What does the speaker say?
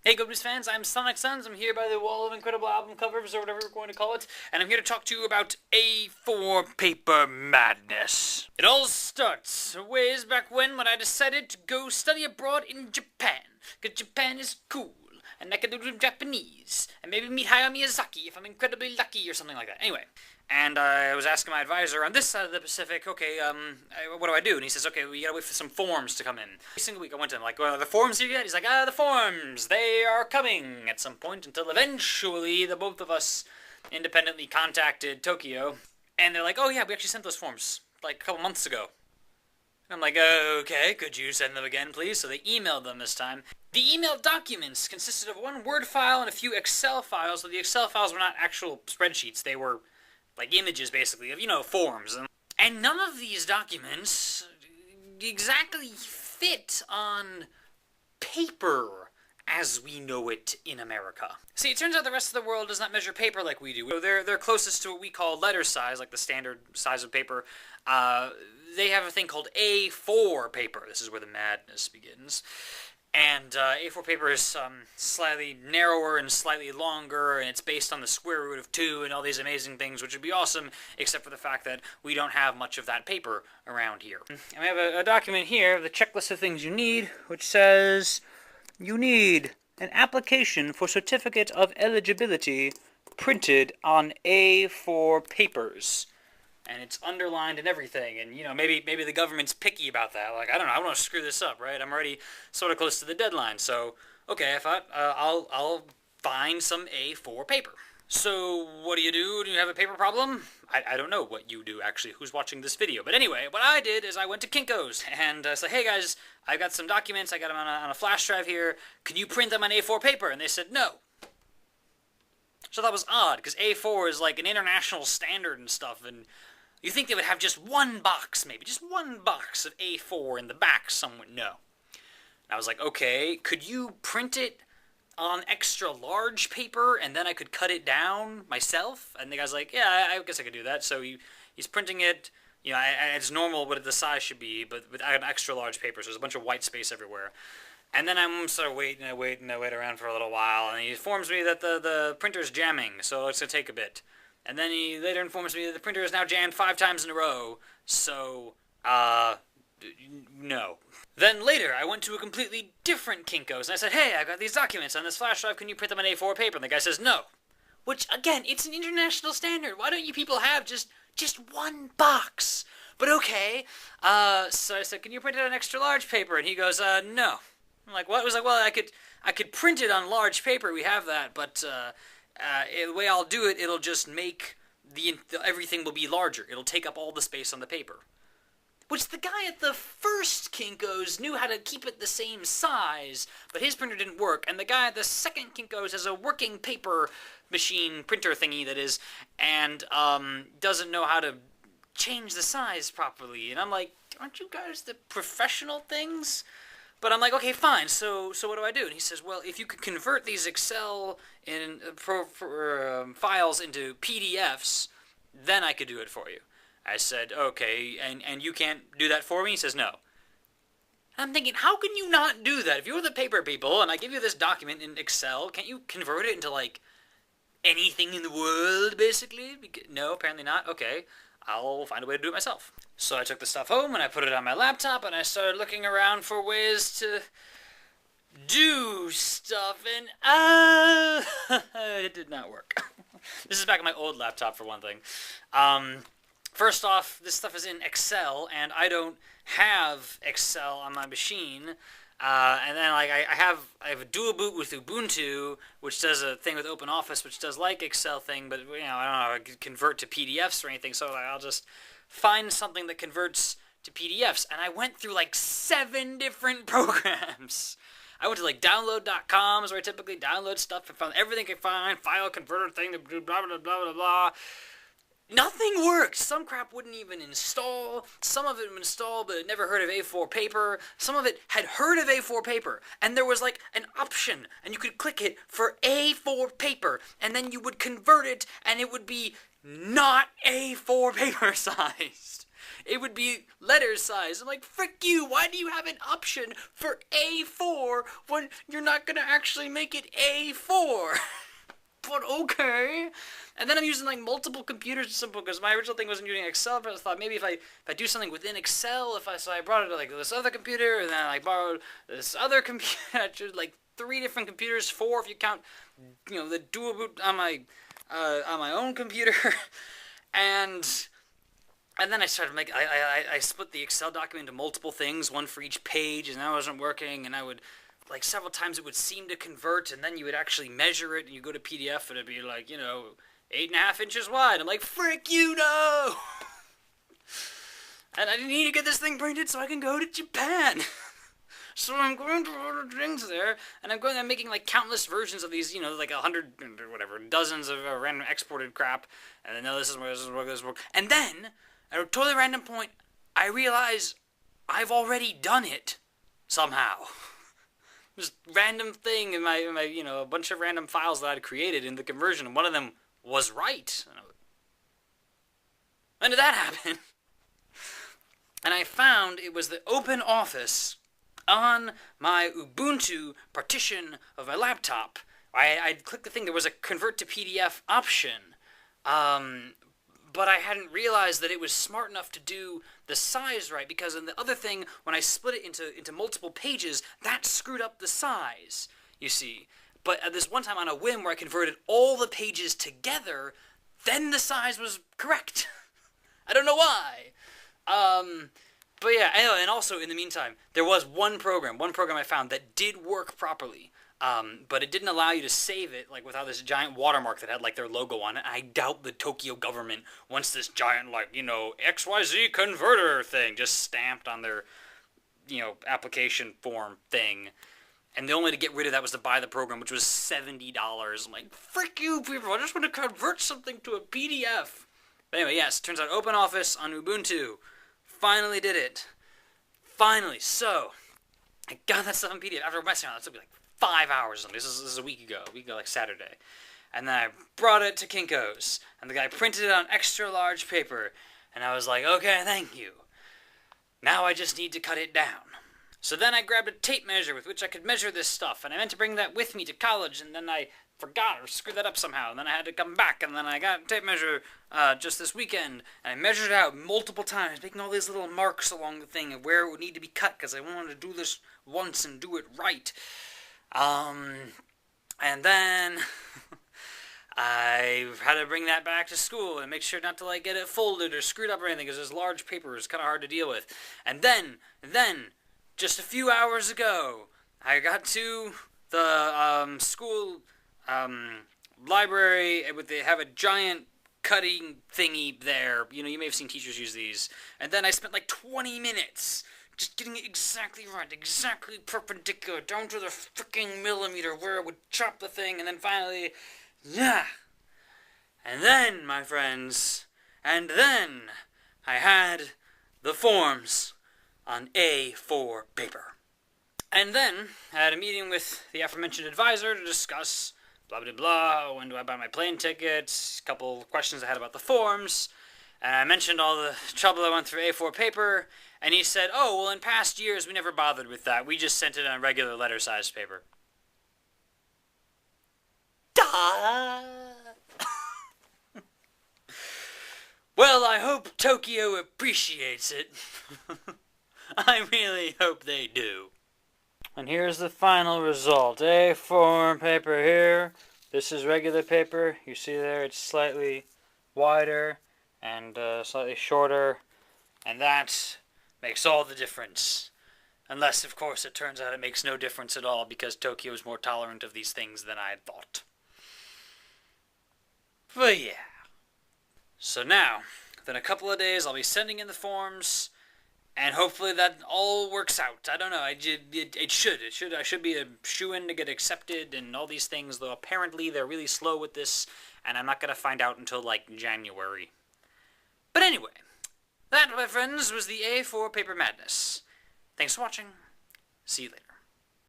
Hey Goblins fans, I'm Sonic Suns. I'm here by the wall of incredible album covers, or whatever we're going to call it, and I'm here to talk to you about A4 paper madness. It all starts a ways back when I decided to go study abroad in Japan, because Japan is cool, and I can do Japanese, and maybe meet Hayao Miyazaki if I'm incredibly lucky or something like that. Anyway, and I was asking my advisor on this side of the Pacific, okay, what do I do? And he says, okay, we gotta wait for some forms to come in. Every single week I went to him, like, well, are the forms here yet? He's like, the forms, they are coming at some point, until eventually the both of us independently contacted Tokyo, and they're like, oh yeah, we actually sent those forms, like, a couple months ago. And I'm like, okay, could you send them again, please? So they emailed them this time. The emailed documents consisted of one Word file and a few Excel files, so the Excel files were not actual spreadsheets, they were like images, basically, of, forms. And none of these documents exactly fit on paper as we know it in America. See, it turns out the rest of the world does not measure paper like we do. They're closest to what we call letter size, like the standard size of paper. They have a thing called A4 paper. This is where the madness begins. And A4 paper is slightly narrower and slightly longer, and it's based on the square root of 2 and all these amazing things, which would be awesome, except for the fact that we don't have much of that paper around here. And we have a document here, the checklist of things you need, which says you need an application for certificate of eligibility printed on A4 papers. And it's underlined and everything, and maybe the government's picky about that. Like, I don't know, I don't want to screw this up, right? I'm already sort of close to the deadline, so okay, I thought I'll find some A4 paper. So what do? Do you have a paper problem? I don't know what you do, actually, who's watching this video. But anyway, what I did is I went to Kinko's, and I said, hey guys, I've got some documents, I got them on a flash drive here, can you print them on A4 paper? And they said no. So that was odd, because A4 is like an international standard and stuff, and you think they would have just one box, maybe, just one box of A4 in the back somewhere. No. And I was like, okay, could you print it on extra large paper, and then I could cut it down myself? And the guy's like, yeah, I guess I could do that. So he's printing it, it's normal what the size should be, but I have extra large paper, so there's a bunch of white space everywhere. And then I'm sort of waiting, I wait around for a little while, and he informs me that the printer's jamming, so it's going to take a bit. And then he later informs me that the printer is now jammed 5 times in a row, so, no. Then later, I went to a completely different Kinko's, and I said, hey, I got these documents on this flash drive, can you print them on A4 paper? And the guy says, no. Which, again, it's an international standard. Why don't you people have just one box? But okay. So I said, can you print it on extra large paper? And he goes, no. I'm like, what? I was like, well, I could print it on large paper, we have that, but, the way I'll do it, it'll just make everything will be larger. It'll take up all the space on the paper. Which the guy at the first Kinko's knew how to keep it the same size, but his printer didn't work. And the guy at the second Kinko's has a working paper machine printer thingy that is, and doesn't know how to change the size properly. And I'm like, aren't you guys the professional things? But I'm like, okay, fine, so what do I do? And he says, well, if you could convert these Excel files into PDFs, then I could do it for you. I said, okay, and you can't do that for me? He says, no. I'm thinking, how can you not do that? If you're the paper people, and I give you this document in Excel, can't you convert it into, like, anything in the world, basically? No, apparently not. Okay, I'll find a way to do it myself. So I took the stuff home, and I put it on my laptop, and I started looking around for ways to do stuff, and it did not work. This is back on my old laptop, for one thing. First off, this stuff is in Excel, and I don't have Excel on my machine. And then like I have a dual boot with Ubuntu, which does a thing with OpenOffice, which does like Excel thing, but I don't know how I could convert to PDFs or anything. So I'll just find something that converts to PDFs. And I went through like 7 different programs. I went to like download.com is where I typically download stuff and found everything I could find, file converter thing, blah blah blah blah blah. Nothing worked. Some crap wouldn't even install. Some of it would install, but it never heard of A4 paper. Some of it had heard of A4 paper, and there was like an option, and you could click it for A4 paper, and then you would convert it, and it would be not A4 paper sized. it would be letter size. I'm like, frick you, why do you have an option for A4 when you're not gonna actually make it A4? But okay. And then I'm using like multiple computers or something because my original thing wasn't using Excel, but I thought maybe if I do something within Excel, so I brought it to like this other computer, and then I borrowed this other computer, like 3 different computers, 4 if you count, the dual boot on my own computer, and then I started making, I split the Excel document into multiple things, one for each page, and that wasn't working, and I would, like, several times it would seem to convert, and then you would actually measure it, and you go to PDF, and it'd be like, 8.5 inches wide. I'm like, frick you, no! And I need to get this thing printed so I can go to Japan. So I'm going to order things there, and I'm making like countless versions of these, like 100 or whatever, dozens of random exported crap, and then no, this is where this works. And then, at a totally random point, I realize I've already done it somehow. Just random thing in my a bunch of random files that I'd created in the conversion, and one of them was right. When did that happen? And I found it was the Open Office on my Ubuntu partition of my laptop. I'd clicked the thing, there was a convert to PDF option, but I hadn't realized that it was smart enough to do the size right, because in the other thing, when I split it into multiple pages, that screwed up the size, you see. But at this one time on a whim where I converted all the pages together, then the size was correct. I don't know why. But yeah, anyway, and also in the meantime, there was one program I found that did work properly, but it didn't allow you to save it like without this giant watermark that had like their logo on it. I doubt the Tokyo government wants this giant XYZ converter thing just stamped on their application form thing. And the only way to get rid of that was to buy the program, which was $70. I'm like, frick you people, I just want to convert something to a PDF. But anyway, yes, turns out OpenOffice on Ubuntu. Finally did it. Finally. So, I got that stuff in PDF after messing around. It took me like 5 hours or something. This is a week ago, like Saturday. And then I brought it to Kinko's, and the guy printed it on extra large paper. And I was like, okay, thank you. Now I just need to cut it down. So then I grabbed a tape measure with which I could measure this stuff, and I meant to bring that with me to college, and then I forgot or screwed that up somehow, and then I had to come back, and then I got a tape measure just this weekend, and I measured it out multiple times, making all these little marks along the thing of where it would need to be cut, because I wanted to do this once and do it right. And then I had to bring that back to school and make sure not to get it folded or screwed up or anything, because this large paper is kind of hard to deal with. And then, just a few hours ago, I got to the school library. They have a giant cutting thingy there. You may have seen teachers use these. And then I spent like 20 minutes just getting it exactly right, exactly perpendicular, down to the freaking millimeter where it would chop the thing. And then finally, yeah. And then, my friends, I had the forms on A4 paper. And then I had a meeting with the aforementioned advisor to discuss blah, blah, blah, when do I buy my plane tickets, a couple questions I had about the forms, and I mentioned all the trouble I went through A4 paper, and he said, oh, well, in past years we never bothered with that. We just sent it on regular letter-sized paper. Duh! Well, I hope Tokyo appreciates it. I really hope they do. And here's the final result. A4 paper here. This is regular paper. You see there it's slightly wider and slightly shorter. And that makes all the difference. Unless, of course, it turns out it makes no difference at all because Tokyo is more tolerant of these things than I had thought. But yeah. So now, within a couple of days, I'll be sending in the forms, and hopefully that all works out. I don't know. It should. I should be a shoo-in to get accepted and all these things, though apparently they're really slow with this, and I'm not going to find out until, January. But anyway, that, my friends, was the A4 Paper Madness. Thanks for watching. See you later.